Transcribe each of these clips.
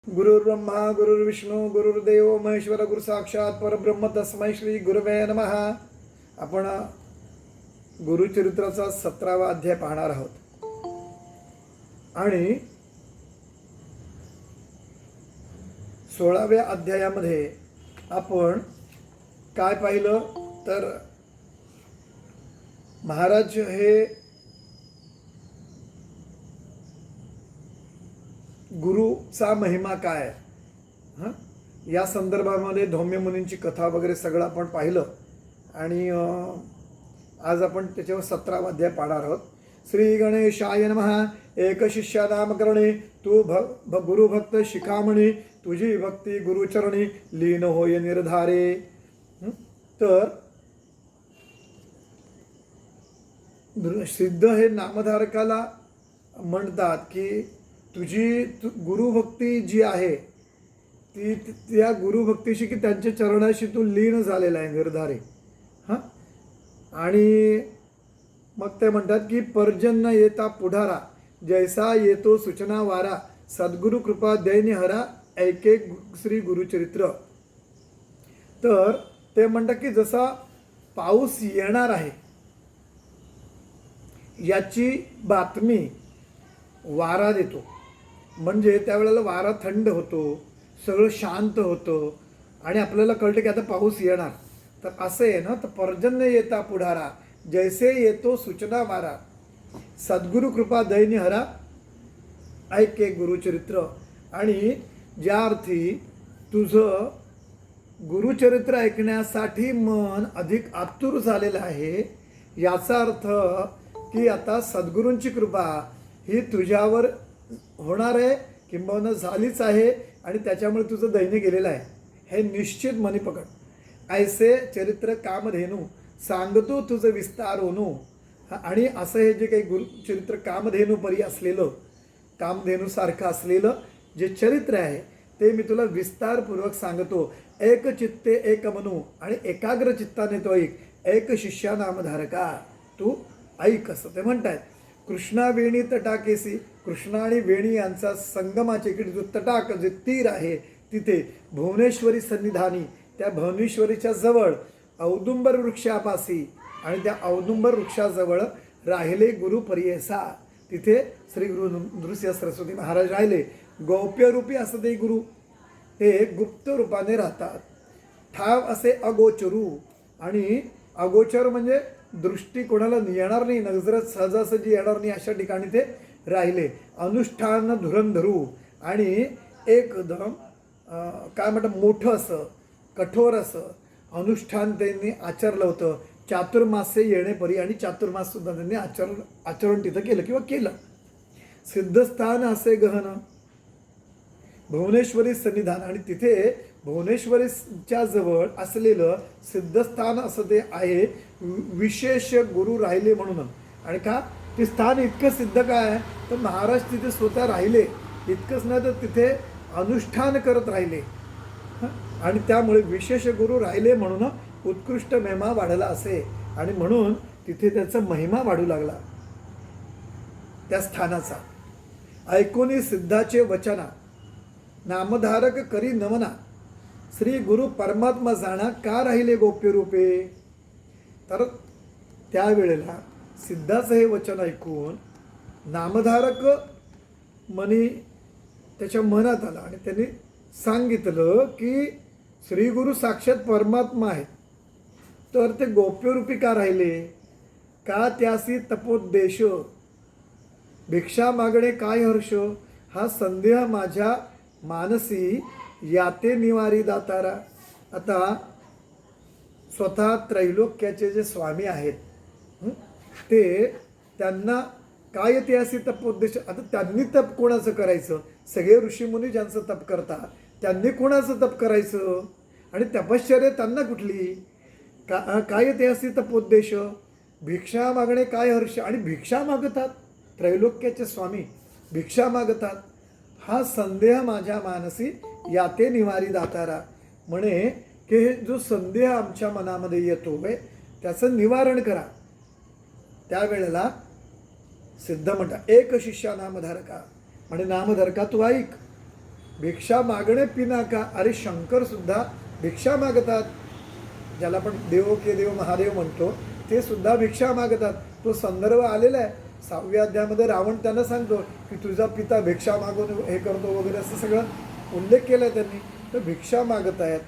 गुरुर्ब्रह्मा गुरुर्विष्णू गुरुर्देव महेश्वर गुरु साक्षात परब्रह्म तस्मै श्री गुरवे नमः. आपण गुरुचरित्राचा 17वा अध्याय पाहणार आहोत आणि 16व्या अध्यायामध्ये आपण काय पाहिलं तर महाराज हे गुरुचा महिमा काय हां या संदर्भामध्ये धौम्य मुनींची कथा वगैरे सगळं आपण पाहिलं आणि आज आपण त्याच्यावर 17वा अध्याय पाहणार आहोत. श्री गणेशाय नमः. एक शिष्या नामकरणे तू गुरुभक्त शिखामणी तुझी भक्ती गुरुचरणी लीन होय निर्धारे. तर सिद्ध हे नामधारकाला म्हणतात की तुझी गुरुभक्ती जी आहे ती त्या गुरुभक्तीशी की त्यांच्या चरणाशी तू लीन झालेला आहे निर्धारे. हां आणि मग ते म्हणतात की पर्जन्य येता पुढारा जैसा येतो सूचना वारा सद्गुरु कृपा दैन्य हरा ऐके श्री गुरुचरित्र. तर ते म्हणतात की जसा पाऊस येणार आहे याची बातमी वारा देतो, म्हणजे त्यावेळेला वारा थंड होतो, सगळं शांत होतं आणि आपल्याला कळतं की आता पाऊस येणार. तर असं आहे ना, तर पर्जन्य येता पुढारा जैसे येतो सूचना वारा सद्गुरु कृपा दैन्य हरा ऐके गुरुचरित्र. आणि ज्या अर्थी तुझं गुरुचरित्र ऐकण्यासाठी मन अधिक आतुर झालेलं आहे याचा अर्थ की आता सद्गुरूंची कृपा ही तुझ्यावर होणार आहे किंबहुना झालीच आहे आणि त्याच्यामुळे तुझं दैन्य गेलेलं आहे हे निश्चित मनी पकड. ऐसे चरित्र कामधेनू सांगतो तुझं विस्तार होणू. आणि असं हे जे काही गुरुचरित्र कामधेनू परी असलेलं कामधेनूसारखं असलेलं जे चरित्र आहे ते मी तुला विस्तारपूर्वक सांगतो. एक चित्ते एक मनू आणि एकाग्र चित्ताने तो एक शिष्या नामधारका तू ऐक असं ते म्हणतायत. कृष्णा वेणी तटाकेसी कृष्णा आणि वेणी यांचा संगमाच्या इकडे जो तटाक जे तीर आहे तिथे भुवनेश्वरी सन्निधानी त्या भुवनेश्वरीच्या जवळ औदुंबर वृक्षापासी आणि त्या औदुंबर वृक्षाजवळ राहिले गुरु परियेसा. तिथे श्री गुरु नृसिंह सरस्वती महाराज राहिले. गौप्यरूपी असं ते गुरु हे गुप्त रूपाने राहतात. ठाव असे अगोचरू आणि अगोचर म्हणजे दृष्टी कोणाला येणार नाही, नजरत सहजासहजी येणार नाही अशा ठिकाणी ते राहिले. अनुष्ठान धुरंधरू आणि एकदम काय म्हणतात मोठं असं कठोर असं अनुष्ठान त्यांनी आचरलं होतं. चातुर्मासे येणेपरी आणि चातुर्माससुद्धा त्यांनी आचरण तिथं केलं किंवा केलं. सिद्धस्थान असे गहन भुवनेश्वरी सन्निधान आणि तिथे भुवनेश्वरीच्या जवळ असलेलं सिद्धस्थान असं ते आहे. विशेष गुरु राहिले म्हणून. आणि का ते स्थान इतकं सिद्ध काय आहे तर महाराज तिथे स्वतः राहिले. इतकंच नाही तर तिथे अनुष्ठान करत राहिले आणि त्यामुळे विशेष गुरु राहिले म्हणून उत्कृष्ट महिमा वाढला असे आणि म्हणून तिथे त्याचा महिमा वाढू लागला त्या स्थानाचा. ऐकूनी सिद्धाचे वचना नामधारक करी नमना श्री गुरु परमात्मा जाणा का राहिले गोप्य रूपे. तर त्यावेळेला सिद्धाचं हे वचन ऐकून नामधारक मनी त्याच्या मनात आला आणि त्यांनी सांगितलं की श्री गुरु साक्षात परमात्मा आहेत तर ते गोप्यरूपी का राहिले. का त्यासी तपोद्देश भिक्षा मागणे काय हर्ष हा संदेह माझ्या मानसी याते निवारी दातारा. आता स्वतः त्रैलोक्याचे जे स्वामी आहेत ते त्यांना काय ते असे तपोद्देश. आता त्यांनी तप कोणाचं करायचं. सगळे ऋषीमुनी ज्यांचं तप करतात त्यांनी कोणाचं तप करायचं आणि तपश्चर्या त्यांना कुठली. काय ते असे तपोद्देश भिक्षा मागणे काय हर्ष आणि भिक्षा मागतात. त्रैलोक्याचे स्वामी भिक्षा मागतात. हा संदेह माझ्या मानसी याते निवारी दातारा. म्हणे की जो संदेह आमच्या मनामध्ये येतो त्याचं निवारण करा. त्यावेळेला सिद्ध म्हणतात एक शिष्या नामधारका म्हणजे नामधारका तू ऐक. भिक्षा मागणे पिनाका, अरे शंकर सुद्धा भिक्षा मागतात. ज्याला आपण देव के देव महादेव म्हणतो ते सुद्धा भिक्षा मागतात. तो संदर्भ आलेला आहे 6व्या अध्यायामध्ये. रावण त्यांना सांगतो की तुझा पिता भिक्षा मागून हे करतो वगैरे असं सगळं उल्लेख केला आहे त्यांनी. तर भिक्षा मागत आहेत.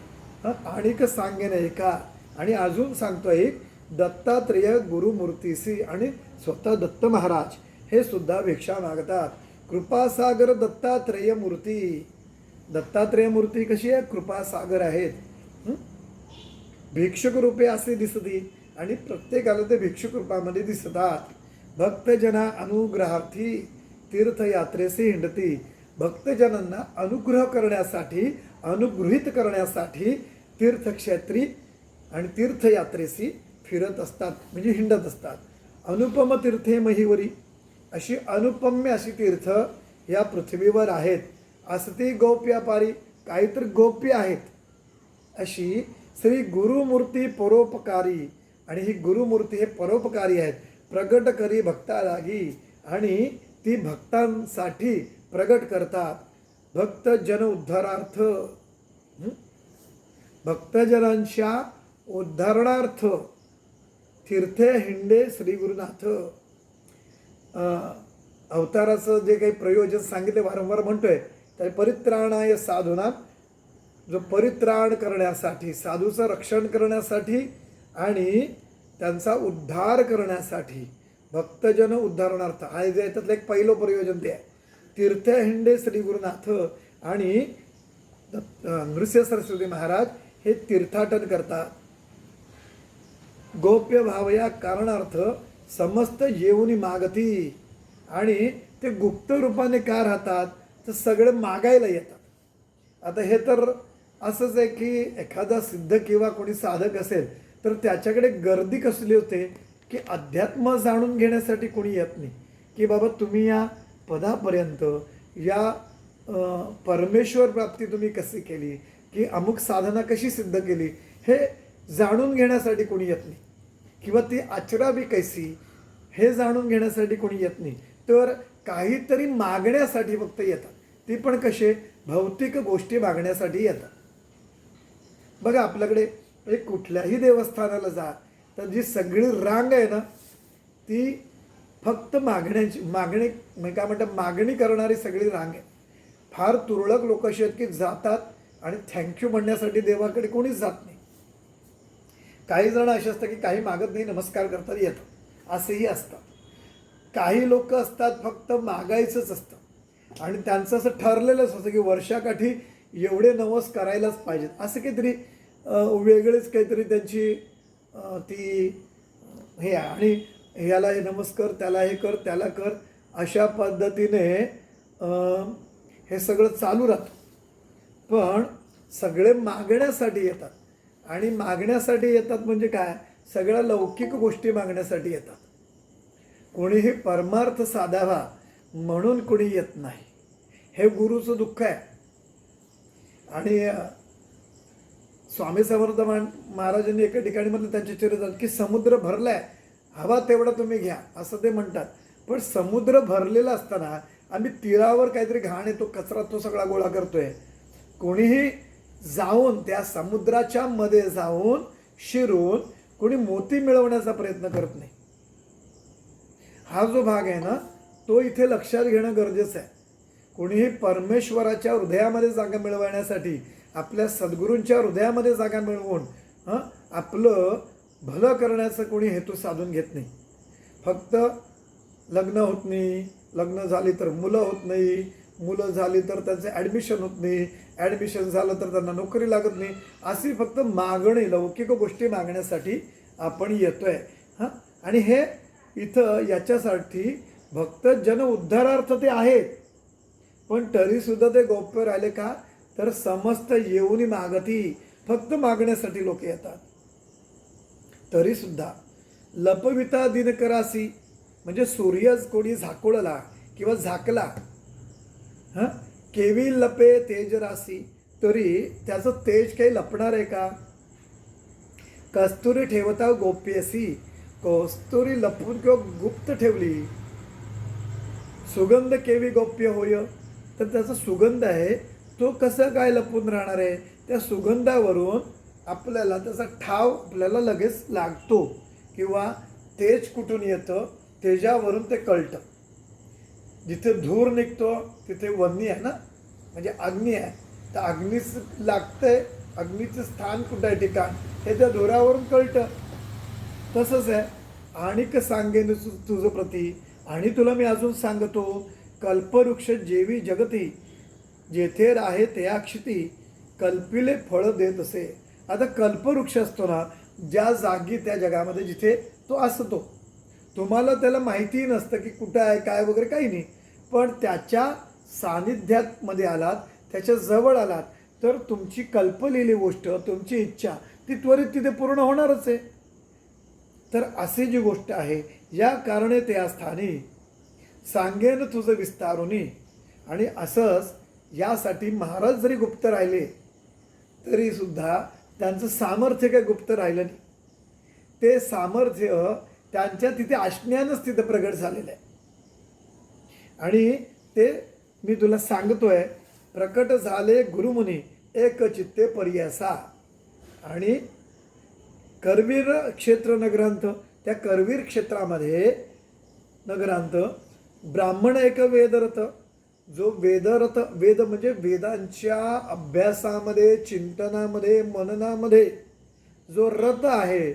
हां, आणिक सांगेन एका, आणि अजून सांगतो एक, दत्तात्रेय गुरुमूर्तीसी, आणि स्वतः दत्त महाराज हे सुद्धा भिक्षा मागतात. कृपासागर दत्तात्रेय मूर्ती. दत्तात्रेय मूर्ती कशी आहे? कृपासागर आहेत. भिक्षुक रूपे असे दिसती, आणि प्रत्येकाला ते भिक्षुक रूपामध्ये दिसतात. भक्तजना अनुग्रहार्थी तीर्थयात्रेसे हिंडती. भक्तजनांना अनुग्रह करण्यासाठी, अनुगृहित करण्यासाठी तीर्थक्षेत्री आणि तीर्थयात्रेसी फिरत असतात, म्हणजे हिंडत असतात. अनुपम तीर्थे महिवरी, अशी अनुपम्य अशी तीर्थ या पृथ्वीवर आहेत. असती गोप्यापारी, काहीतरी गोप्य आहेत. अशी श्री गुरुमूर्ती परोपकारी, आणि ही गुरुमूर्ती हे परोपकारी आहेत. प्रगट करी भक्ता लागी, आणि ती भक्तांसाठी प्रगट करतात. भक्तजन उद्धारार्थ, भक्तजनांच्या उद्धारणार्थ तीर्थे हिंडे श्री गुरुनाथ. अवताराचं जे काही प्रयोजन सांगितले वारंवार म्हणतोय, तर परित्राणाय साधूना, जो परित्राण करण्यासाठी, साधूचं रक्षण करण्यासाठी आणि त्यांचा उद्धार करण्यासाठी, भक्तजन उद्धारणार्थ, हा जे त्यातलं एक पहिलं प्रयोजन ते आहे. तीर्थ हिंडे श्री गुरुनाथ, आणि नृसिंह सरस्वती महाराज हे तीर्थाटन करतात. गोप्य भाव या कारणार्थ समस्त येऊनी मागती, आणि ते गुप्त रूपाने का राहतात? तर सगळे मागायला येतात. आता हे तर असंच आहे की एखादा सिद्ध किंवा कोणी साधक असेल तर त्याच्याकडे गर्दी कसली होते की अध्यात्म जाणून घेण्यासाठी कोणी येत नाही, की बाबा तुम्ही या पदापर्यंत, या परमेश्वर प्राप्ती तुम्ही कशी केली, की अमुक साधना कशी सिद्ध केली, हे जाणून घेण्यासाठी कोणी येत नाही, किंवा ती आचरावी कैसी हे जाणून घेण्यासाठी कोणी येत नाही. तर काहीतरी मागण्यासाठी फक्त येतात. ती पण कसे? भौतिक गोष्टी मागण्यासाठी येतात. बघा आपल्याकडे एक कुठल्याही देवस्थानाला जा तर जी सगळी रांग आहे ना, ती फक्त मागण्याची, काय म्हणतात, मागणी करणारी सगळी रांग आहे. फार तुरळक लोक अशी आहेत की जातात आणि थँक्यू म्हणण्यासाठी देवाकडे कोणीच जात नाही. काही जण असे असतात की काही मागत नाही, नमस्कार करतात, येतात, असेही असतात. काही लोक असतात फक्त मागायचंच असतं, आणि त्यांचं असं ठरलेलंच असतं की वर्षाकाठी एवढे नवस करायलाच पाहिजेत, असं काहीतरी वेगळेच काहीतरी त्यांची ती हे आहे. आणि याला हे नमस्कार, त्याला हे कर, त्याला कर, अशा पद्धतीने हे सगळं चालू राहतं. पण सगळे मागण्यासाठी येतात, आणि मागण्यासाठी येतात म्हणजे काय? सगळ्या लौकिक गोष्टी मागण्यासाठी येतात. कोणीही परमार्थ साधावा म्हणून कोणी येत नाही. हे गुरुचं दुःख आहे. आणि स्वामी समर्थ महाराजांनी एका ठिकाणी म्हटलं त्यांच्या चरित्रात की समुद्र भरलाय, हवा तेवढा तुम्ही घ्या, असं ते म्हणतात. पण समुद्र भरलेला असताना आम्ही तीरावर काहीतरी घाण येतो, कचरा तो सगळा गोळा करतोय. कोणीही जाऊन त्या समुद्राच्या मध्ये जाऊन शिरून कोणी मोती मिळवण्याचा प्रयत्न करत नाही. हा जो भाग आहे ना, तो इथे लक्षात घेणं गरजेचं आहे. कोणीही परमेश्वराच्या हृदयामध्ये जागा मिळवण्यासाठी, आपल्या सद्गुरूंच्या हृदयामध्ये जागा मिळवून आपलं भलं करण्याचं कोणी हेतू साधून घेत नाही. फक्त लग्न होत नाही, लग्न झाली तर मुलं होत नाही, मुलं झाली तर त्यांचे ॲडमिशन होत नाही, ॲडमिशन झालं तर त्यांना नोकरी लागत नाही, अशी फक्त मागणी, लौकिक गोष्टी मागण्यासाठी आपण येतोय. आणि हे इथं याच्यासाठी भक्त जन उद्धारार्थ ते आहेत, पण तरीसुद्धा ते गोप्य राहिले का? तर समस्त येऊनी मागती, फक्त मागण्यासाठी लोक येतात. तरीसुद्धा लपविता दिनकरासी, म्हणजे सूर्य कोणी झाकोळला किंवा झाकला, केवी लपे तेज रासी, तरी त्याचं तेज काही लपणार आहे का? कस्तुरी ठेवता गोप्यसी, कस्तुरी लपून किंवा गुप्त ठेवली. सुगंध केवी गोप्य होय, तर त्याचा सुगंध आहे तो कसं काय लपून राहणार आहे? त्या सुगंधावरून आपल्याला त्याचा ठाव आपल्याला लगेच लागतो किंवा तेज कुठून येतं तेजावरून ते कळतं. जिथे धूर निघतो तिथे वन्नी आहे ना, म्हणजे अग्नी आहे, तर अग्नीच लागतंय, अग्नीचं स्थान कुठं आहे ठिकाण हे त्या धुरावरून कळतं. तसंच आहे. आणिक सांगेन तुझं प्रती, आणि तुला मी अजून सांगतो, कल्पवृक्ष जेवी जगती, जेथे राहे ते अक्षिती, कल्पिले फळ देत असे. आता कल्पवृक्ष असतो ना, ज्या जागी त्या जगामध्ये जिथे तो असतो, तुम्हाला त्याला माहितीही नसतं की कुठं आहे काय वगैरे काही नाही, पण त्याच्या सानिध्यात मध्ये आलात, त्याच्या जवळ आलात तर तुमची कल्पलेली गोष्ट, तुमची इच्छा ती त्वरित तिथे पूर्ण होणारच आहे. तर अशी जी गोष्ट आहे, या कारणे त्या स्थानी सांगेन तुझं विस्तारुनी. आणि असंच यासाठी महाराज जरी गुप्त राहिले तरी सुद्धा त्यांचं सामर्थ्य काही गुप्त राहिलं नाही. ते सामर्थ्य त्यांच्या तिथे असण्यानंच तिथे प्रगट झालेलं आहे. आणि ते मी तुला सांगतोय, प्रकट झाले गुरुमुनी एक चित्ते पर्यासा. आणि करवीर क्षेत्र नगरांत, त्या करवीर क्षेत्रामध्ये नगरांत ब्राह्मण एक वेदरथ, जो वेदरथ, वेद म्हणजे वेदांच्या अभ्यासामध्ये, चिंतनामध्ये, मननामध्ये जो रथ आहे,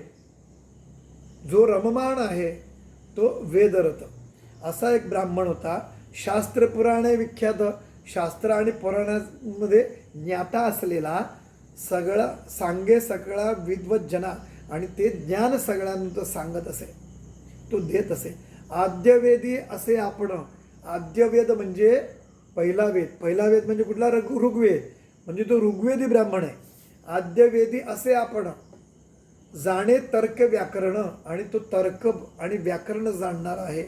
जो रममाण आहे, तो वेदरथ असा एक ब्राह्मण होता. शास्त्र पुराणे विख्यात, शास्त्र आणि पुराणामध्ये ज्ञाता असलेला, सगळा सांगे सगळा विद्वत जना, आणि ते ज्ञान सगळ्यांना सांगत असे, तो देत असे. आद्यवेदी असे आपण, आद्यवेद म्हणजे पहिला वेद, पहिला वेद म्हणजे कुठला? ऋग्वेद, म्हणजे तो ऋग्वेदी ब्राह्मण आहे. आद्यवेदी असे आपण, जाणे तर्क व्याकरण, आणि तो तर्क आणि व्याकरण जाणणार आहे.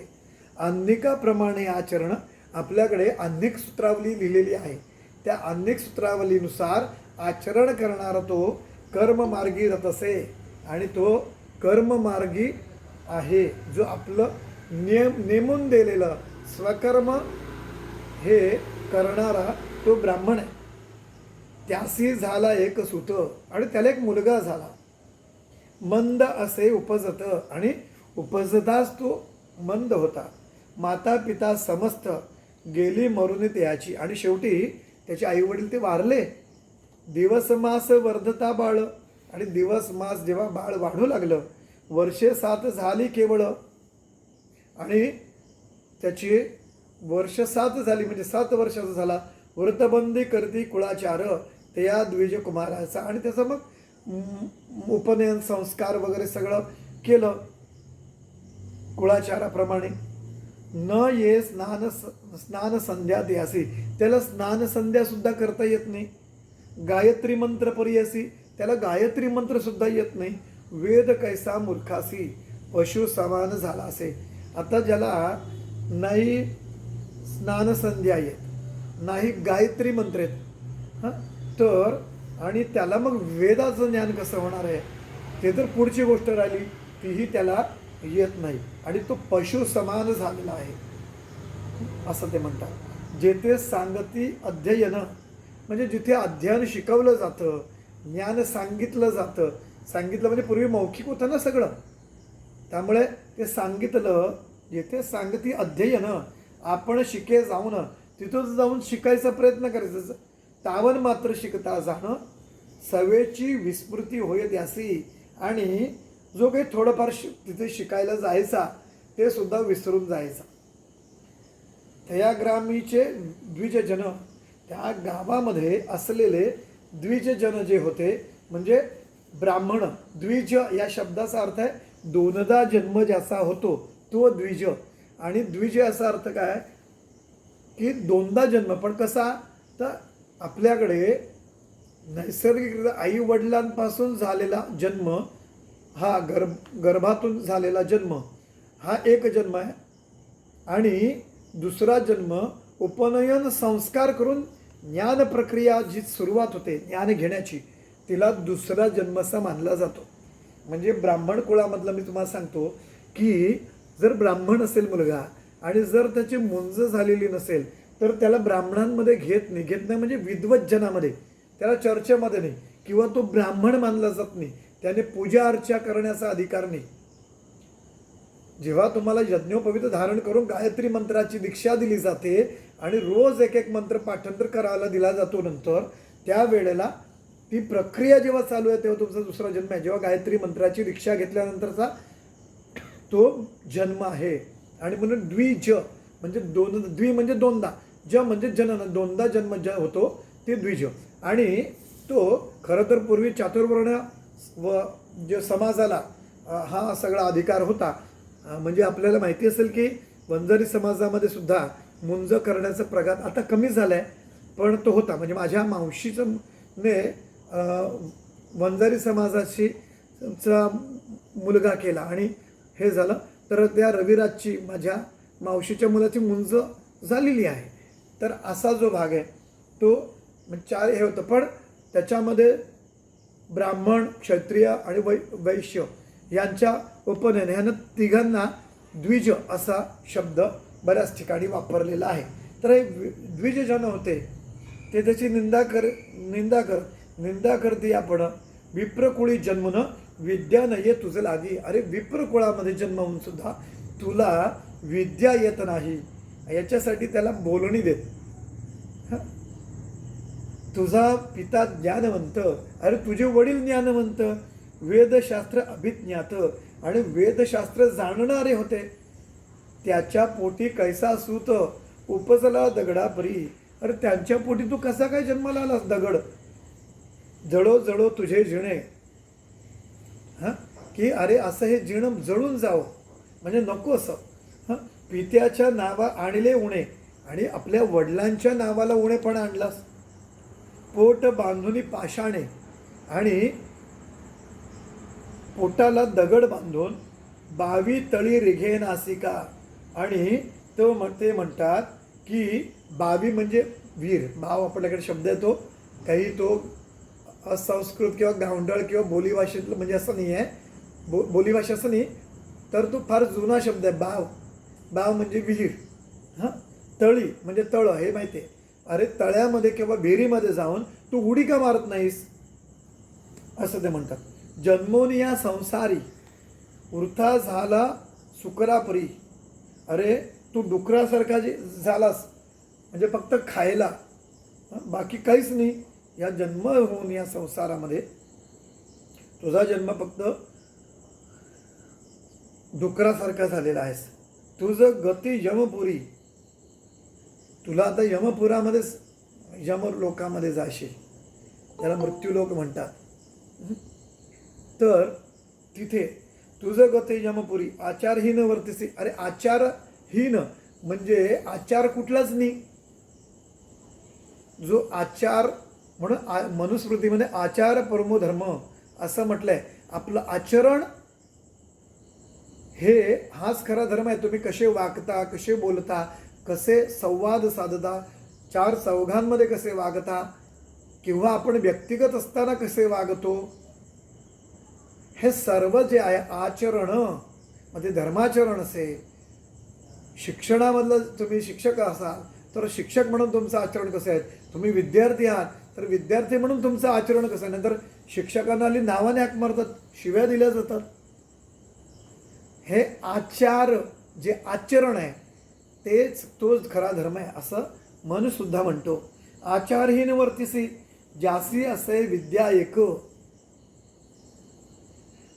अन्निकाप्रमाणे आचरण, आपल्याकडे अन्निक सूत्रावली लिहिलेली आहे, त्या अन्निक सूत्रावलीनुसार आचरण करणारा तो कर्ममार्गी रथ असे. आणि तो कर्ममार्गी आहे, जो आपलं नेमून दिलेलं स्वकर्म हे करणारा तो ब्राह्मण आहे. त्यासी झाला एक सुत, आणि त्याला एक मुलगा झाला. मंद असे उपजत, आणि उपजताच तो मंद होता. माता पिता समस्त गेली मरून त्याची, आणि शेवटी त्याचे आई वडील ते वारले. दिवस मास वर्धता बाळ, आणि दिवस मास जेव्हा बाळ वाढू लागलं, वर्षे 7 झाली केवळ, आणि त्याची वर्ष 7 झाली म्हणजे 7 वर्षाचा झाला. व्रतबंदी करती कुळाचार त्या द्विज कुमाराचा, आणि त्याचं मग उपनयन संस्कार वगैरे सगळं केलं कुळाचाराप्रमाणे. न ये स्नान संध्या त्यासी, त्याला स्नान संध्या सुद्धा करता येत नाही. गायत्री मंत्र परियसी, त्याला गायत्री मंत्र सुद्धा येत नाही. वेद कैसा मूर्खासी, पशु समान झाला असे. आता ज्याला नाही स्नान संध्या येत, नाही गायत्री मंत्र येत, तर आणि त्याला मग वेदाचं ज्ञान कसं होणार आहे, ते तर पुढची गोष्ट राहिली, तीही त्याला येत नाही, आणि तो पशु समान झालेला आहे असं ते म्हणतात. जेथे सांगती अध्ययन, म्हणजे जिथे अध्ययन शिकवलं जातं, ज्ञान सांगितलं जातं. सांगितलं म्हणजे पूर्वी मौखिक होतं ना सगळं, त्यामुळे ते सांगितलं. जेथे सांगती अध्ययन, आपण शिके जाऊन तिथं जाऊन शिकायचा प्रयत्न करायचा. तावन मात्र शिकता जाणं, सवेची विस्मृती होय त्यासी, आणि जो काही थोडंफार तिथे शिकायला जायचा ते सुद्धा विसरून जायचा. त्या ग्रामीचे द्विजजन, त्या गावामध्ये असलेले द्विजजन जे होते, म्हणजे ब्राह्मण. द्विज या शब्दाचा अर्थ आहे दोनदा जन्म ज्याचा होतो तो द्विज. आणि द्विज याचा अर्थ काय की दोनदा जन्म, पण कसा, तर आपल्याकडे नैसर्गिक आई वडिलांपासून झालेला जन्म, हा गर्भातून झालेला जन्म हा एक जन्म आहे, आणि दुसरा जन्म उपनयन संस्कार करून ज्ञान प्रक्रिया जी सुरुवात होते ज्ञान घेण्याची, तिला दुसरा जन्म असा मानला जातो. म्हणजे ब्राह्मण कुळामधला मी तुम्हाला सांगतो की जर ब्राह्मण असेल मुलगा, आणि जर त्याची मुंज झालेली नसेल, तर त्याला ब्राह्मणांमध्ये घेत नाही म्हणजे विद्वत जनामध्ये, त्याला चर्चेमध्ये नाही, किंवा तो ब्राह्मण मानला जात नाही, त्याने पूजा अर्चा करण्याचा अधिकार नाही. जेव्हा तुम्हाला यज्ञोपवीत धारण करून गायत्री मंत्राची दीक्षा दिली जाते आणि रोज एक एक मंत्र पाठांतर करायला दिला जातो, नंतर त्यावेळेला ती प्रक्रिया जेव्हा चालू आहे तेव्हा तुमचा दुसरा जन्म आहे. जेव्हा गायत्री मंत्राची दीक्षा घेतल्यानंतरचा तो जन्म आहे. आणि म्हणून द्विज म्हणजे द्वि म्हणजे दोनदा, ज म्हणजे जनन, दोनदा जन्म होतो ते द्विज. आणि तो खरं तर पूर्वी चातुर्वर्ण व जे समाजाला हा सगळा अधिकार होता. म्हणजे आपल्याला माहिती असेल की वंजारी समाजामध्ये सुद्धा मुंज करण्याचा प्रघात आता कमी झाला आहे, पण तो होता. म्हणजे माझ्या मावशीचं ने वंजारी समाजाशी मुलगा केला आणि हे झालं, तर त्या रविराजची माझ्या मावशीच्या मुलाची मुंज झालेली आहे. तर असा जो भाग आहे तो चार हे होतं. पण त्याच्यामध्ये ब्राह्मण, क्षत्रिय आणि वैश्य यांच्या उपनयन ह्यानं तिघांना द्विज असा शब्द बऱ्याच ठिकाणी वापरलेला आहे. तर हे द्विज जन होते ते त्याची निंदा करते आपण. विप्रकुळी जन्मन विद्या न ये तुझं लागी. अरे विप्रकुळामध्ये जन्म होऊन सुद्धा तुला विद्या येत नाही, याच्यासाठी त्याला बोलणी देत. तुझा पिता ज्ञानवंत, अरे तुझे वडील ज्ञानवंत, वेदशास्त्र अभिज्ञात आणि वेदशास्त्र जाणणारे होते. त्याच्या पोटी कैसा सूत उपजला दगडापरी. अरे त्यांच्या पोटी तू कसा काय जन्माला आलास दगड. जळो जळो तुझे जिणे, की अरे असं हे जिणं जळून जावं म्हणजे नको असं. पित्याच्या नावा आणले उणे, आणि आपल्या वडिलांच्या नावाला उणे पण आणलास. पोट बांधून पाषाणे, आणि पोटाला दगड बांधून 22 तळी रिघे नासिका. आणि ते म्हणतात की 22 म्हणजे वीर. भाव आपल्याकडे शब्द येतो, काही तो असंस्कृत किंवा गावंढळ किंवा बोलीभाषेतलं म्हणजे असं नाही आहे, बोलीभाषा असं नाही, तर तो फार जुना शब्द आहे. बाव म्हणजे विहीर. तळी म्हणजे तळं, हे माहिती आहे. अरे तळ्यामध्ये किंवा विहिरीमध्ये जाऊन तू उडी का मारत नाहीस असं ते म्हणतात. जन्मोनी या संसारी वृथा झाला सुकरापरी. अरे तू डुकरासारखा जे झालास म्हणजे फक्त खायला, बाकी काहीच नाही. या जन्म होऊन या संसारामध्ये तुझा जन्म फक्त डुकरासारखा झालेला आहेस. तुझं गती यमपुरी. तुला आता यमपुरामध्ये यम लोकामध्ये जाशील, त्याला मृत्यूलोक म्हणतात. तर तिथे तुझं गती यमपुरी आचारहीन वर्तिसी. अरे आचारहीन म्हणजे आचार कुठलाच नाही. जो आचार म्हणून मनुस्मृतीमध्ये आचार परमो धर्म असं म्हटलंय. आपलं आचरण हाच खरा धर्म आहे. तुम्ही कसे वागता, कसे बोलता, कसे संवाद साधता, चार चौघांमध्ये कसे वागता, किंवा आपण व्यक्तिगत असताना कसे वागतो, हे सर्व जे आहे आचरण मध्ये धर्माचरण असेल. शिक्षणामधलं तुम्ही शिक्षक असाल तर शिक्षक म्हणून तुमचं आचरण कसं आहे. तुम्ही विद्यार्थी आहात तर विद्यार्थी म्हणून तुमचं आचरण कसं आहे. नंतर शिक्षकांना आली नावाने हाक मारतात, शिव्या दिल्या जातात. हे आचार जे आचरण आहे तोच खरा धर्म आहे असं मन सुद्धा म्हणतो. आचारहीन वर्तिसी ज्यासी असे विद्या एक,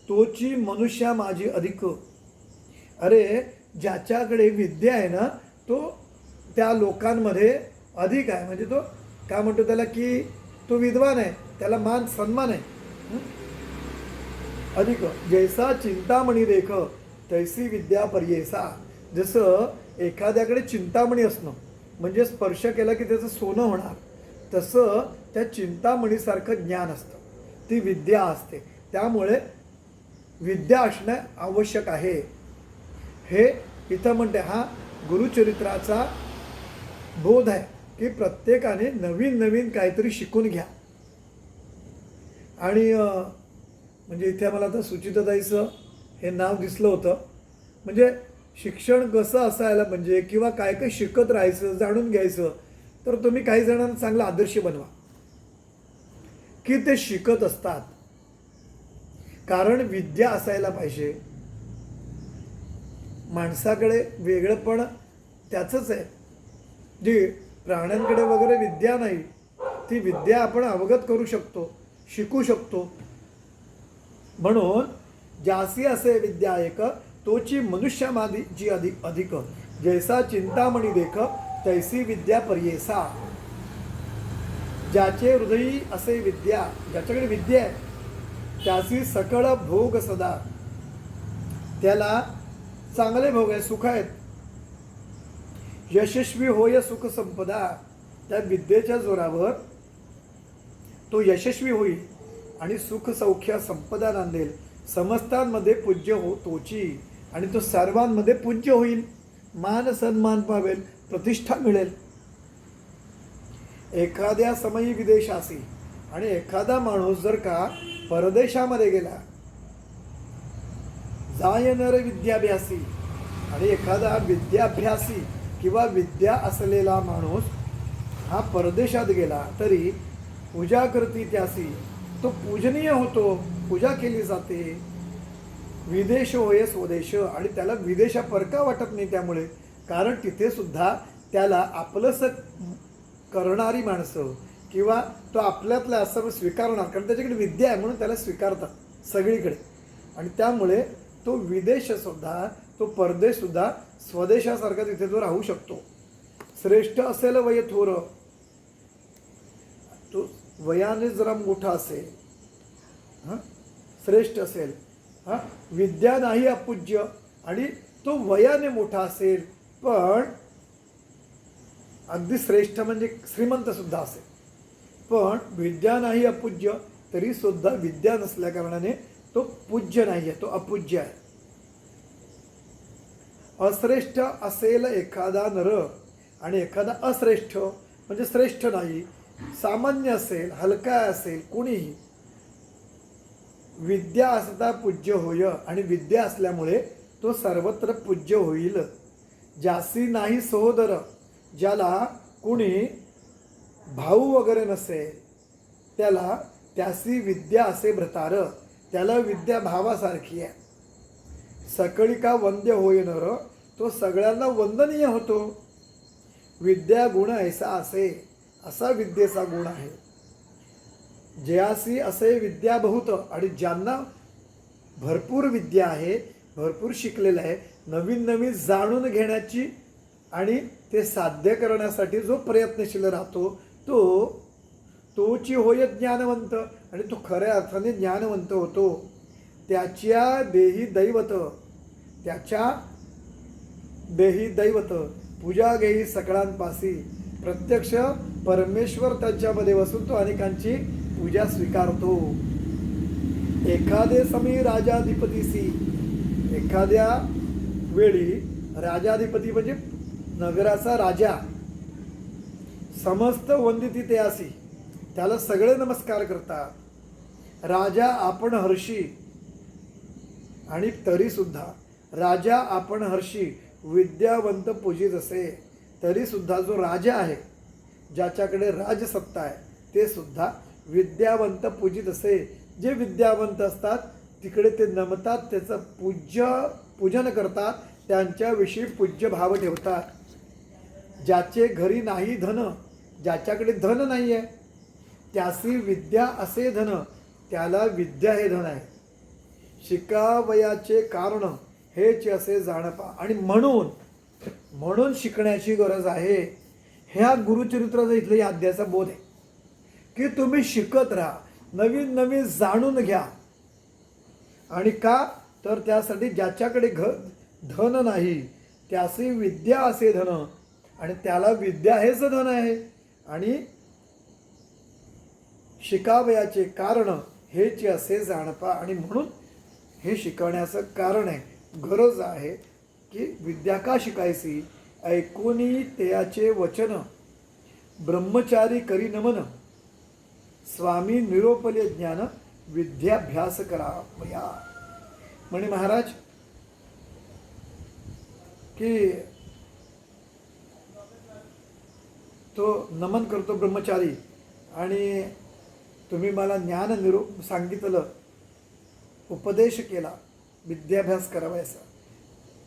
तोची मनुष्या माझी अधिक. अरे ज्याच्याकडे विद्या आहे ना तो त्या लोकांमध्ये अधिक आहे. म्हणजे तो काय म्हणतो त्याला की तो विद्वान आहे, त्याला मान सन्मान आहे. अधिक जैसा चिंतामणी रेख तैसी विद्या पर्येसा. जसं एखाद्याकडे चिंतामणी असणं म्हणजे स्पर्श केला की त्याचं सोनं होणार, तसं त्या चिंतामणीसारखं ज्ञान असतं, ती विद्या असते. त्यामुळे विद्या असणं आवश्यक आहे. हे इथं म्हणते हा गुरुचरित्राचा बोध आहे की प्रत्येकाने नवीन नवीन काहीतरी शिकून घ्या. आणि म्हणजे इथे मला आता सुचिताताईचं हे नाव दिसलं होतं. म्हणजे शिक्षण कसं असायला म्हणजे किंवा काय काय शिकत राहायचं, जाणून घ्यायचं, तर तुम्ही काही जणांना चांगला आदर्श बनवा की ते शिकत असतात. कारण विद्या असायला पाहिजे. माणसाकडे वेगळंपण त्याचंच आहे. जी प्राण्यांकडे वगैरे विद्या नाही, ती विद्या आपण अवगत करू शकतो, शिकू शकतो. म्हणून ज्यासी असे विद्या एक, तोची मनुष्यामादी जी अधिक, जैसा चिंतामणी देख तैसी विद्या पर्येसा. ज्याचे हृदयी असे विद्या, ज्याच्याकडे विद्या आहे त्याची सकळ भोग सदा, त्याला चांगले भोग आहे, सुख आहेत. यशस्वी होय सुख संपदा, त्या विद्येच्या जोरावर तो यशस्वी होईल आणि सुख सौख्य संपदा नांदेल. समस्तांमध्ये पूज्य हो तोची, आणि तो सर्वांमध्ये पूज्य होईल, मान सन्मान पावेल, प्रतिष्ठा मिळेल. एखाद्या समयी विदेशासी, आणि एखादा माणूस जर का परदेशामध्ये गेला, जाय नर विद्याभ्यासी, आणि एखादा विद्याभ्यासी किंवा विद्या असलेला माणूस हा परदेशात गेला तरी पूजा करती त्यासी, तो पूजनीय होतो, पूजा केली जाते. विदेश होय स्वदेश, आणि त्याला विदेशा परका वाटत नाही त्यामुळे, कारण तिथे सुद्धा त्याला आपलंसं करणारी माणसं किंवा तो आपल्यातलं असं स्वीकारणार, कारण त्याच्याकडे विद्या आहे म्हणून त्याला स्वीकारतात सगळीकडे. आणि त्यामुळे तो विदेशसुद्धा, तो परदेशसुद्धा स्वदेशासारखा तिथे तो राहू शकतो. श्रेष्ठ असेल वय थोर, तो वयाने जरा मोठा असेल, हां श्रेष्ठ असेल, हां विद्या नाही अपूज्य, आणि तो वयाने मोठा असेल पण अगदी श्रेष्ठ म्हणजे श्रीमंत सुद्धा असेल, पण विद्या नाही अपूज्य, तरी सुद्धा विद्या नसल्या कारणाने तो पूज्य नाही आहे, तो अपूज्य आहे. अश्रेष्ठ असेल एखादा नर, आणि एखादा अश्रेष्ठ म्हणजे श्रेष्ठ नाही, सामान्य असेल, हलका असेल, कोणीही विद्या असता पूज्य होय, आणि विद्या असल्यामुळे तो सर्वत्र पूज्य होईल. ज्यासी नाही सहोदर, ज्याला कुणी भाऊ वगैरे नसेल त्याला त्यासी विद्या असे भ्रतार, त्याला विद्या भावासारखी आहे. सकळिका वंद्य होय नर, तो सगळ्यांना वंदनीय होतो. विद्या गुण ऐसा असे, असा विद्येचा गुण आहे. जयासी असे विद्या बहुत, आणि ज्यांना भरपूर विद्या आहे, भरपूर शिकलेलं आहे, नवीन नवीन जाणून घेण्याची आणि ते साध्य करण्यासाठी जो प्रयत्नशील राहतो तोची होय ज्ञानवंत, आणि तो खऱ्या अर्थाने ज्ञानवंत होतो. त्याच्या देही दैवत, त्याच्या देही दैवत पूजा घेई सकळांपासी, प्रत्यक्ष परमेश्वर त्याच्यामध्ये बसून तो अनेकांची पूजा स्वीकारतो. एखादे समी राजाधिपतीसी, एखाद्या वेळी राजाधिपती म्हणजे नगराचा राजा, समस्त वंदिती ते असी, त्याला सगळे नमस्कार करतात. राजा आपण हर्षी, आणि तरी सुद्धा राजा आपण हर्षी विद्यावंत पूजित असे, तरी सुद्धा जो राजा आहे, ज्याच्याकडे राजसत्ता आहे, ते सुद्धा विद्यावंत पूजित असे. जे विद्यावंत असतात तिकडे ते नमतात, त्याचं पूजन करतात, त्यांच्याविषयी पूज्य भाव ठेवतात. ज्याचे घरी नाही धन, ज्याच्याकडे धन नाही आहे, त्यासी विद्या असे धन, त्याला विद्या हे धन आहे. शिकावयाचे कारण हेच असे जाणपा, आणि म्हणून शिकण्याची गरज आहे. ह्या गुरुचरित्राचा इथलं या अध्यायाचा बोध आहे की तुम्ही शिकत राहा, नवीन नवीन जाणून घ्या. आणि का तर त्यासाठी ज्याच्याकडे धन नाही त्यासी विद्या असे धन, आणि त्याला विद्या हेच धन आहे. आणि शिकावयाचे कारण हेच असे जाणपा, आणि म्हणून हे शिकवण्याचं कारण आहे, गरज आहे की विद्या का शिकायची. ऐकूनी त्याचे वचन ब्रह्मचारी करी नमन, स्वामी निरोपले ज्ञान विद्याभ्यास करावया. म्हणे महाराज की तो नमन करतो ब्रह्मचारी, आणि तुम्ही मला ज्ञान निरूप सांगितलं, उपदेश केला, विद्याभ्यास करावायचा,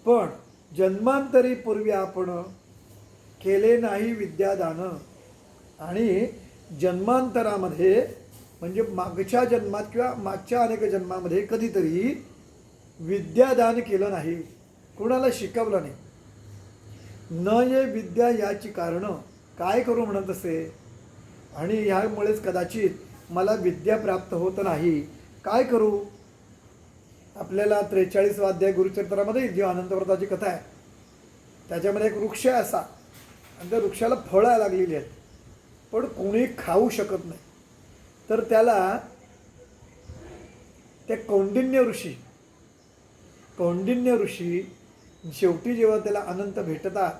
पण जन्मांतरी पूर्वी आपण केले नाही विद्यादान, आणि जन्मांतरामध्ये म्हणजे मागच्या जन्मात किंवा मागच्या अनेक जन्मामध्ये कधीतरी विद्यादान केलं नाही, कुणाला शिकवलं नाही. न ये विद्या याची कारणं काय करू म्हणत असे, आणि ह्यामुळेच कदाचित मला विद्या प्राप्त होत नाही, काय करू. आपल्याला 43 अध्याय गुरुचरित्रामध्ये जी अनंतव्रताची कथा आहे त्याच्यामध्ये एक वृक्ष आहे असा, आणि त्या वृक्षाला फळं लागलेली आहेत, पण कोणी खाऊ शकत नाही. तर त्याला ते कौंडिन्य ऋषी शेवटी जेव्हा त्याला अनंत भेटतात,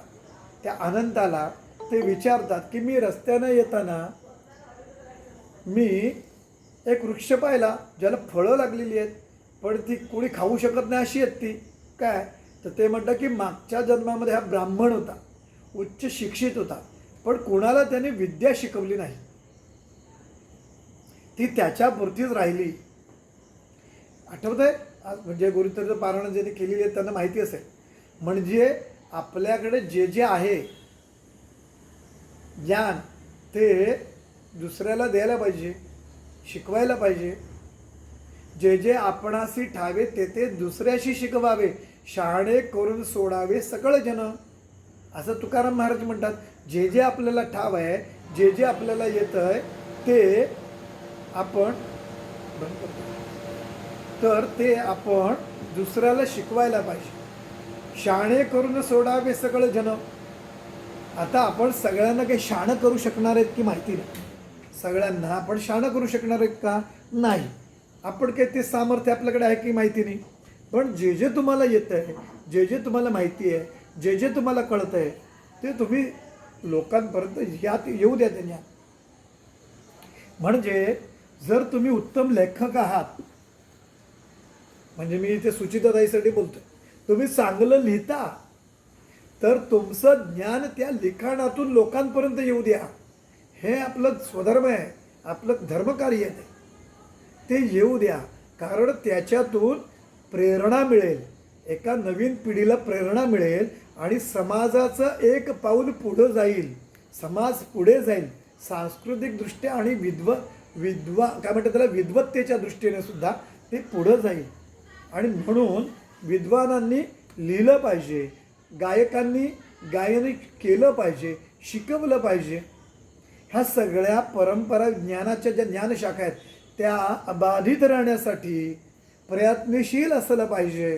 त्या अनंताला ते विचारतात की मी रस्त्यानं येताना मी एक वृक्ष पाहिला ज्याला फळं लागलेली आहेत, पण ती कोणी खाऊ शकत नाही अशी आहेत ती, काय. तर ते म्हणतात की मागच्या जन्मामध्ये हा ब्राह्मण होता, उच्च शिक्षित होता, पण कोणाला त्याने विद्या शिकवली नाही, ती त्याच्यापुरतीच राहिली. आठवतंय म्हणजे गुरुचरित्र पारायण ज्यांनी केलेली आहे त्यांना माहिती असेल. म्हणजे आपल्याकडे जे जे आहे ज्ञान ते दुसऱ्याला द्यायला पाहिजे, शिकवायला पाहिजे. जे जे आपणासी ठावे ते ते दुसऱ्याशी शिकवावे, शहाणे करून सोडावे सकळ जन, असं तुकाराम महाराज म्हणतात. जे जे आपल्याला ठाव आहे, जे जे आपल्याला येतं आहे ते आपण तर ते आपण दुसऱ्याला शिकवायला पाहिजे. शाणे करून सोडावे सकळ जन. आता आपण सगळ्यांना काही शाणं करू शकणार आहेत की माहिती नाही, सगळ्यांना आपण शाणं करू शकणार आहेत का, नाही. आपण काही ते सामर्थ्य आपल्याकडे आहे की माहिती नाही, पण जे जे तुम्हाला येतं आहे, जे जे तुम्हाला माहिती आहे, जे जे तुम्हाला कळतं आहे ते तुम्ही लोकांपर्यंत यात येऊ द्या त्यांना. म्हणजे जर तुम्ही उत्तम लेखक आहात, म्हणजे मी इथे सुचिताताईसाठी बोलतोय, तुम्ही चांगलं लिहिता तर तुमचं ज्ञान त्या लिखाणातून लोकांपर्यंत येऊ द्या. हे आपलं स्वधर्म आहे, आपलं धर्मकार्य आहे, ते येऊ द्या. कारण त्याच्यातून प्रेरणा मिळेल, एका नवीन पिढीला प्रेरणा मिळेल, आणि समाजाचं एक पाऊल पुढं जाईल, समाज पुढे जाईल सांस्कृतिकदृष्ट्या, आणि काय म्हणतात त्याला, विद्वत्तेच्या दृष्टीने सुद्धा ते पुढं जाईल. आणि म्हणून विद्वानांनी लिहिलं पाहिजे, गायकांनी गायन केलं पाहिजे, शिकवलं पाहिजे. ह्या सगळ्या परंपरा ज्ञानाच्या ज्या ज्ञानशाखा आहेत त्या अबाधित राहण्यासाठी प्रयत्नशील असलं पाहिजे.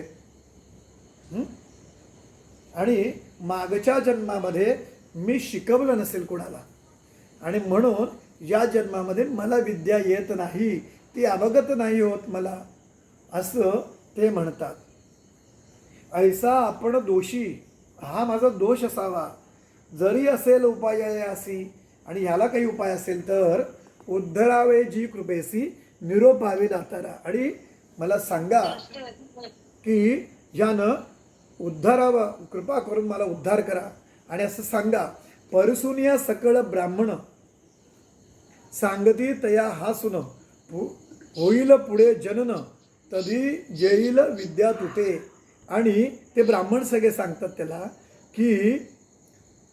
आणि मागच्या जन्मामध्ये मी शिकवलं नसेल कोणाला, आणि म्हणून या जन्मामध्ये मला विद्या येत नाही, ती अवगत नाही होत मला, असं ते म्हणतात. ऐसा आपण दोषी, हा माझा दोष असावा, जरी असेल उपायासी, आणि ह्याला काही उपाय असेल तर उद्धरावे जी कृपेसी निरोपावे दातारा. आणि मला सांगा की यानं उद्धारावं, कृपा करून मला उद्धार करा. आणि असं सांगा, परसुनिया सकळ ब्राह्मण सांगती तया हा सुन, होईल पुढे जनन तधी येईल विद्या तुते. आणि ते ब्राह्मण सगळे सांगतात त्याला की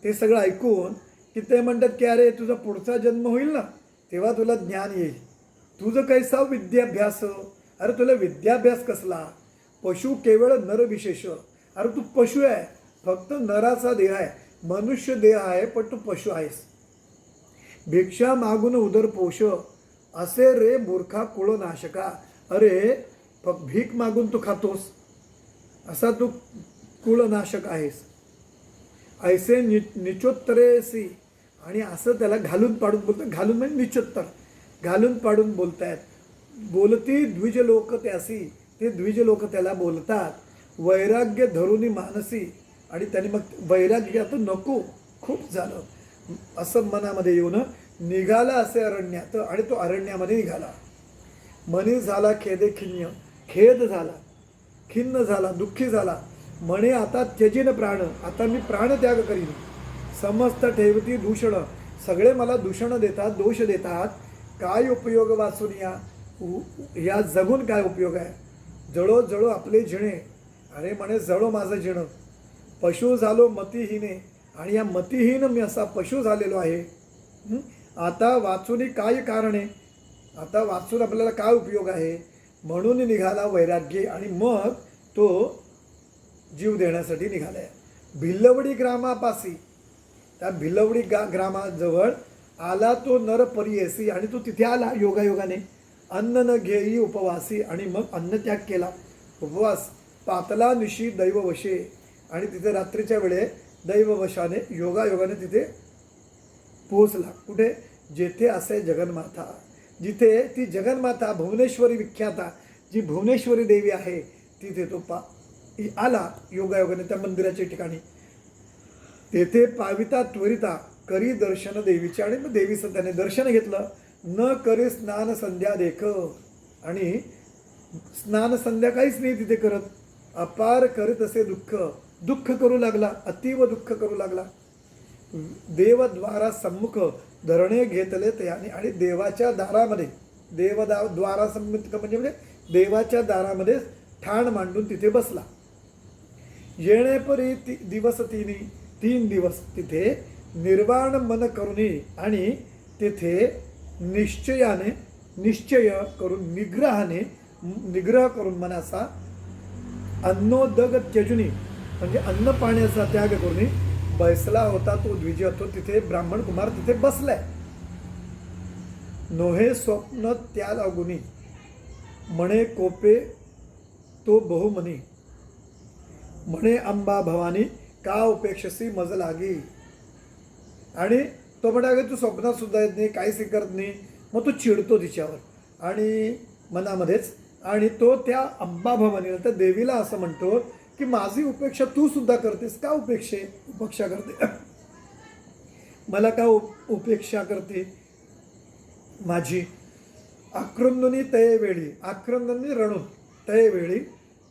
ते सगळं ऐकून की ते म्हणतात की अरे तुझा पुढचा जन्म होईल ना तेव्हा तुला ज्ञान येईल, तुझं कैसा विद्याभ्यास, अरे तुला विद्याभ्यास कसला, पशु केवळ नर विशेष, अरे तू पशु आहे, फक्त नराचा देह आहे, मनुष्य देह आहे पण तू पशु आहेस. भिक्षा मागून उदर पोष, असे रे मूर्खा कुळ नाशका, अरे फक्त भीक मागून तू खातोस, असा तू कुळनाशक आहेस. ऐसे निचोत्तरेसी, आणि असं त्याला घालून पाडून बोलतात, घालून म्हणजे निचोत्तर, घालून पाडून बोलतायत. बोलती द्विज लोक त्यासी, ते द्विज लोक त्याला बोलतात. वैराग्य धरुनी मानसी, आणि त्याने मग वैराग्य आता नको, खूप झालं असं मनामध्ये येऊन निघाला असे अरण्यात, आणि तो अरण्यामध्ये निघाला. मनी झाला खेदे खिन्न, खेद झाला, खिन्न झाला, दुःखी झाला. म्हणे आता त्यजीन प्राण, आता मी प्राणत्याग करीन. समस्त ठेवती दूषण, सगळे मला दूषण देतात, दोष देतात. काय उपयोग वाचून या जगून काय उपयोग आहे. जळो जळो आपले जिणे, अरे म्हणे जळो माझं जिणं. पशु झालो मतिहीने, आणि या मतिहीन मी असा पशु झालेलो आहे. आता वाचून काय कारणे, आता वाचून आपल्याला काय उपयोग आहे. म्हणून निघाला वैराग्य, आणि मग तो जीव देण्यासाठी निघालाय. भिल्लवडी ग्रामापासी, त्या भिल्लवडी ग्रामाजवळ आला तो नर परियसी, आणि तो तिथे आला योगायोगाने. अन्न न घेई उपवासी, आणि मग अन्नत्याग केला, उपवास. पातला निशी दैववशे, आणि तिथे रात्रीच्या वेळे दैववशाने योगायोगाने तिथे पोहोचला. कुठे, जेथे असे जगन्माता, जिथे ती जगन्माता भुवनेश्वरी विख्याता जी भुवनेश्वरी देवी आहे, तिथे तो आला योगायोगाने त्या मंदिराच्या ठिकाणी. तेथे पाविता त्वरिता करी दर्शन देवीचे, आणि मग देवीचं त्याने दर्शन घेतलं. न करी स्नान संध्या देख, आणि स्नान संध्या काहीच नाही तिथे करत. अपार करीत असे दुःख, दुःख करू लागला, अतीव दुःख करू लागला. देवद्वारा सम्मुख धरणे घेतले त्याने, आणि देवाच्या दारामध्ये, द्वारासम्मुख म्हणजे देवाच्या दारामध्ये ठाण मांडून तिथे बसला. येणेपरी दिवस 3 दिवस तिथे निर्वाण मन करुनी, आणि तिथे निश्चय करून निग्रह करून मनाचा अन्नोदग त्यजुनी, म्हणजे अन्न पाण्याचा त्याग करून बैसला होता तो द्विज. तो तिथे ब्राह्मण कुमार तिथे बसलाय. नोहे स्वप्न त्या लागुनी, म्हणे कोपे तो बहुमनी. म्हणे अंबा भवानी का उपेक्षसी मज लागी, आणि तो म्हणाले तू स्वप्नात सुद्धा येत नाही, काहीच करत नाही. मग तो चिडतो तिच्यावर आणि मनामध्येच, आणि तो त्या अंबा भवानीला, त्या देवीला असं म्हणतो की माझी उपेक्षा तू सुद्धा करतेस का. उपेक्षा करते मला का उपेक्षा करते माझी. आक्रंदनी तये वेळी, आक्रंदनी रणून तये वेळी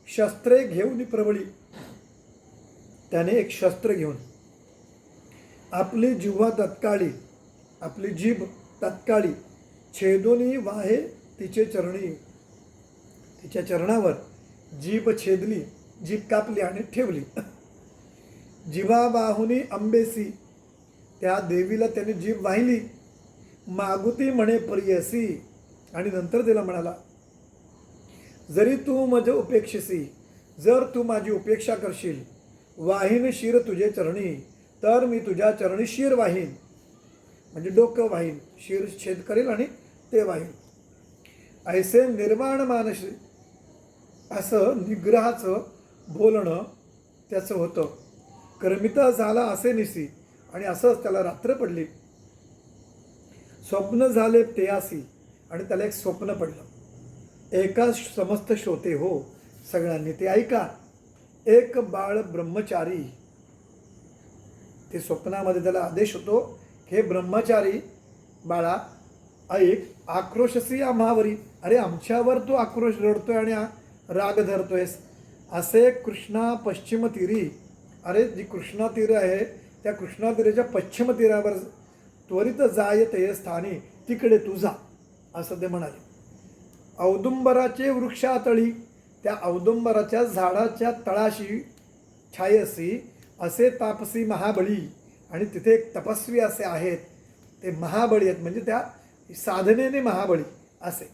शस्त्रे घेऊन प्रबळी, त्याने एक शस्त्र घेऊन आपली जिव्हा तत्काळी, आपली जीभ तत्काळी छेदोनी वाहे तिचे चरणी, तिच्या चरणावर जीभ छेदली, जीभ कापली आणि ठेवली. जिव्हा वाहुनी अंबेसी, त्या देवीला त्याने जीभ वाहिली. मागुती म्हणे प्रियसी, आणि नंतर तिला म्हणाला जरी तू मज उपेक्षसी, जर तू माझी उपेक्षा करशील. वाहीन शिर तुझे चरणी, तर मी तुझ्या चरणी शिर वाहीन, म्हणजे डोकं वाहीन, शिर छेद करेल आणि ते वाहीन. ऐसे निर्वाण मानसी, असं निग्रहाचं बोलणं त्याचं होतं. कर्मिता झाला असे निसी, आणि असंच त्याला रात्र पडली. स्वप्न झाले तेयासी, आणि त्याला एक स्वप्न पडलं. एका समस्त श्रोते हो, सगळ्यांनी ते ऐका. एक बाळ ब्रह्मचारी, ते स्वप्नामध्ये त्याला आदेश होतो की हे ब्रह्मचारी बाळा ऐक. आक्रोशसी आम्हावरी, अरे आमच्यावर तू आक्रोश रडतोय आणि राग धरतोयस. असे कृष्णा पश्चिम तीरी, अरे जी कृष्णा तीर आहे त्या कृष्णा तीराच्या पश्चिम तीरावर त्वरित जाय ते स्थानी, तिकडे तू जा, असं ते म्हणाले. औदुंबराचे वृक्षातळी, त्या औदुंबराच्या झाडाच्या तळाशी छायसी असे तापसी महाबळी, आणि तिथे एक तपस्वी असे आहेत, ते महाबळी आहेत, म्हणजे त्या साधनेने महाबळी असे.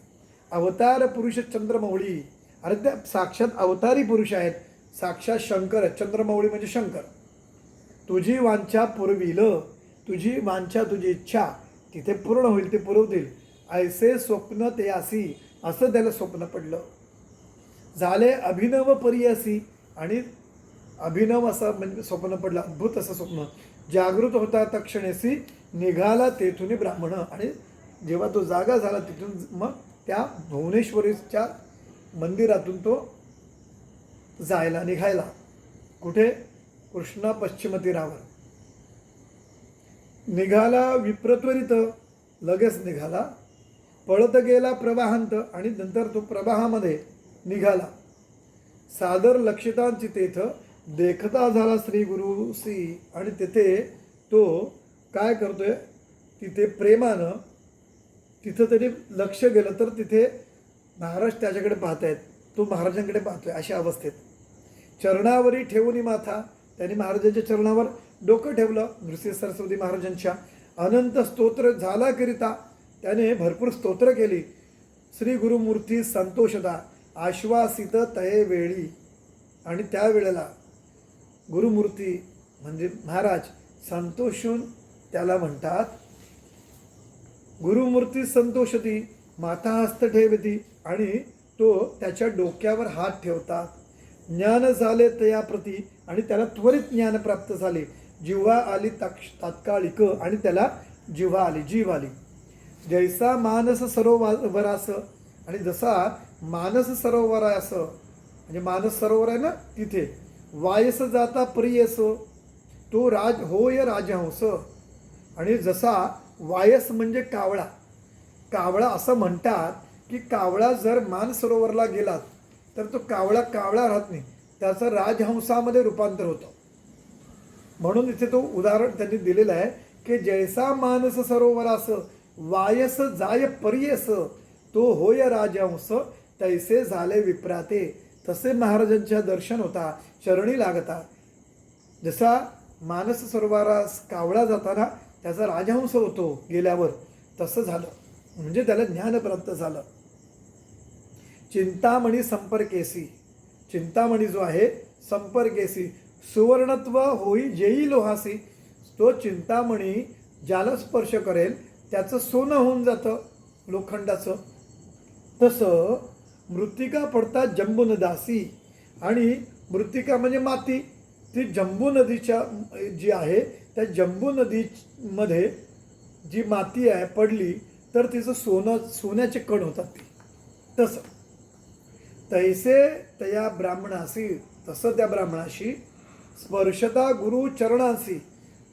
अवतार पुरुष चंद्रमौळी, अरे त्या साक्षात अवतारी पुरुष आहेत, साक्षात शंकर, चंद्रमौळी म्हणजे शंकर. तुझी वांछा पुरविल, तुझी वांछा तुझी इच्छा तिथे पूर्ण होईल, ते पुरवतील. ऐसे स्वप्न ते आसी, असं त्याला स्वप्न पडलं. झाले अभिनव परियसी, आणि अभिनव असं म्हणजे स्वप्न पडलं, अद्भुत असं स्वप्न. जागृत होता तक्षणेसी, निघाला तेथून ब्राह्मण, आणि जेव्हा तो जागा झाला तिथून मग त्या भुवनेश्वरीच्या मंदिरातून तो जायला निघायला. कुठे, कृष्णा पश्चिम तीरावर निघाला. विप्रत्वरित, लगेच निघाला. पळत गेला प्रवाहांत, आणि नंतर तो प्रवाहामध्ये निघाला. सादर लक्षितांची तेथ देखता झाला श्री गुरुसी आणि तिथे तो काय करतोय, तिथे प्रेमानं तिथं तरी लक्ष गेलं तर तिथे महाराज त्याच्याकडे पाहतायत, तो महाराजांकडे पाहतोय. अशा अवस्थेत चरणावरी ठेवून माथा, त्यांनी महाराजांच्या चरणावर डोकं ठेवलं. नृसिंह सरस्वती महाराजांच्या अनंत स्तोत्र झाला करिता त्याने भरपूर स्तोत्र केली. श्री गुरुमूर्ती संतोषदा आश्वासित तये वेळी. आणि त्यावेळेला गुरुमूर्ती म्हणजे महाराज संतोषून त्याला म्हणतात, गुरुमूर्ती संतोषती माता हस्त ठेवती. आणि तो त्याच्या डोक्यावर हात ठेवतात. ज्ञान झाले तया प्रती आणि त्याला त्वरित ज्ञान प्राप्त झाले. जिव्हा आली तात्कालिक आणि त्याला जिव्हा आली, जीव आली. जैसा मानस सरोवरास आणि जसा मानस सरोवरास म्हणजे मानस सरोवर आहे ना तिथे वायस जाता प्रियस तो राज होय राजहंस. आणि जसा वायस म्हणजे कावळा, कावळा असं म्हणतात की कावळा जर मानसरोवरला गेलात तर तो कावळा कावळा राहत नाही, त्याचं राजहंसामध्ये रूपांतर होतं. म्हणून इथे तो उदाहरण त्यांनी दिलेलं आहे की जैसा मानस सरोवरास वायस जाय पर्यस तो होय राजहंस तैसे झाले विप्राते. तसे महाराजांच्या दर्शन होता, चरणी लागता. जसा मानस सरोवरास कावळा जाताना त्याचा राजहंस होतो गेल्यावर, तसं झालं म्हणजे त्याला ज्ञान प्राप्त झालं. चिंतामणी संपर्केसी, चिंतामणी जो आहे संपर्केसी सुवर्णत्व होई जेई लोहासी. तो चिंतामणी ज्याला स्पर्श करेल त्याचं सोनं होऊन जातं लोखंडाचं. तसं मृत्तिका पडतात जंबू नदासी. आणि मृत्तिका म्हणजे माती, ती जंबू नदीच्या जी आहे त्या जंबू नदीमध्ये जी माती आहे पडली तर तिचं सोन्याचे कण होतात ती. तसं तैसे तया ब्राह्मणासी, तसं त्या ब्राह्मणाशी स्पर्शता गुरु चरणासी,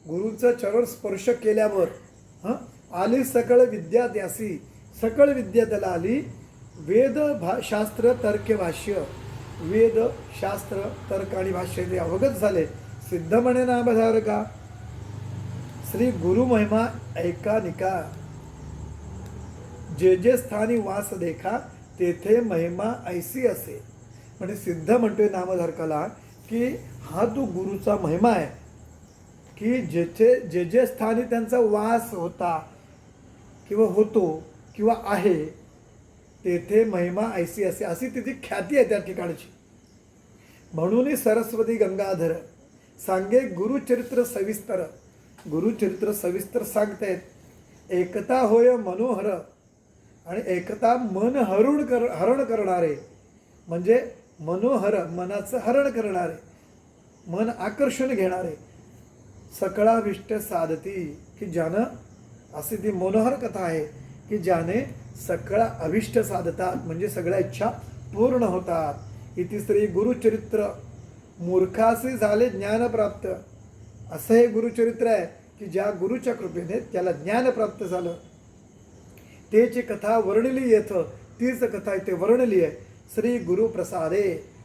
गुरुचं चरण स्पर्श केल्यावर आली सकळ विद्या त्यासी, सकळ विद्या त्याला आली. वेद शास्त्र तर्क भाष्य, वेद शास्त्र तर्क आणि भाष्य ते अवगत झाले. सिद्ध म्हणे नामधारका श्री गुरु महिमा ऐका निका. जे जे स्थानी वास देखा तेथे महिमा ऐसी असे. म्हणजे सिद्ध म्हणतोय नामधारकाला की हा तो गुरुचा महिमा आहे की जेथे जे जे स्थानी त्यांचा वास होता किंवा होतो किंवा आहे तेथे महिमा ऐसी असे, अशी तिची ख्याती आहे त्या ठिकाणची. म्हणून सरस्वती गंगाधर सांगे गुरुचरित्र सविस्तर. गुरुचरित्र सविस्तर सांगतायत. एकता होय मनोहर आणि एकता मन हरण करणारे म्हणजे मनोहर मनाचं हरण करणारे, मन आकर्षण घेणारे. सकळाभिष्ट साधती की ज्यानं, अशी ती मनोहर कथा आहे की ज्याने सकळा अभिष्ट साधतात म्हणजे सगळ्या इच्छा पूर्ण होतात. इति श्री गुरुचरित्र मूर्खासी झाले ज्ञान प्राप्त. असं हे गुरुचरित्र आहे की ज्या गुरुच्या कृपेने त्याला ज्ञान प्राप्त झालं. तेची कथा वर्णिली येतं, तीच कथा इथे वर्णली आहे. श्री गुरुप्रसादे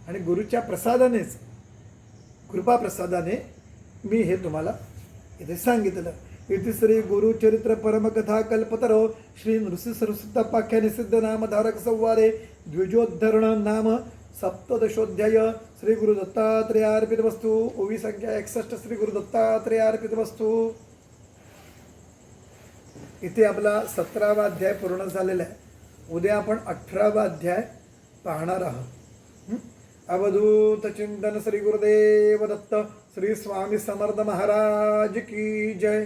आणि गुरुच्या प्रसादानेच, कृपाप्रसादाने मी हे तुम्हाला इथे सांगितलं. इति श्री गुरुचरित्र परमकथा कल्पतरो श्री नृसिंह सरस्वत्याख्याने सिद्ध नामधारक संवादे द्विजोद्धरण नाम सप्तदशोध्याय. श्री गुरु दत्तात्रेयार्पित वस्तू. ओवी संख्या 61. श्री गुरु दत्तात्रेयार्पित वस्तू. इथे आपला 17वा अध्याय पूर्ण झालेला आहे. उद्या आपण 18वा अध्याय पाहणार आहोत. अवधूत चिंतन श्री गुरुदेव दत्त. श्री स्वामी समर्थ महाराज की जय.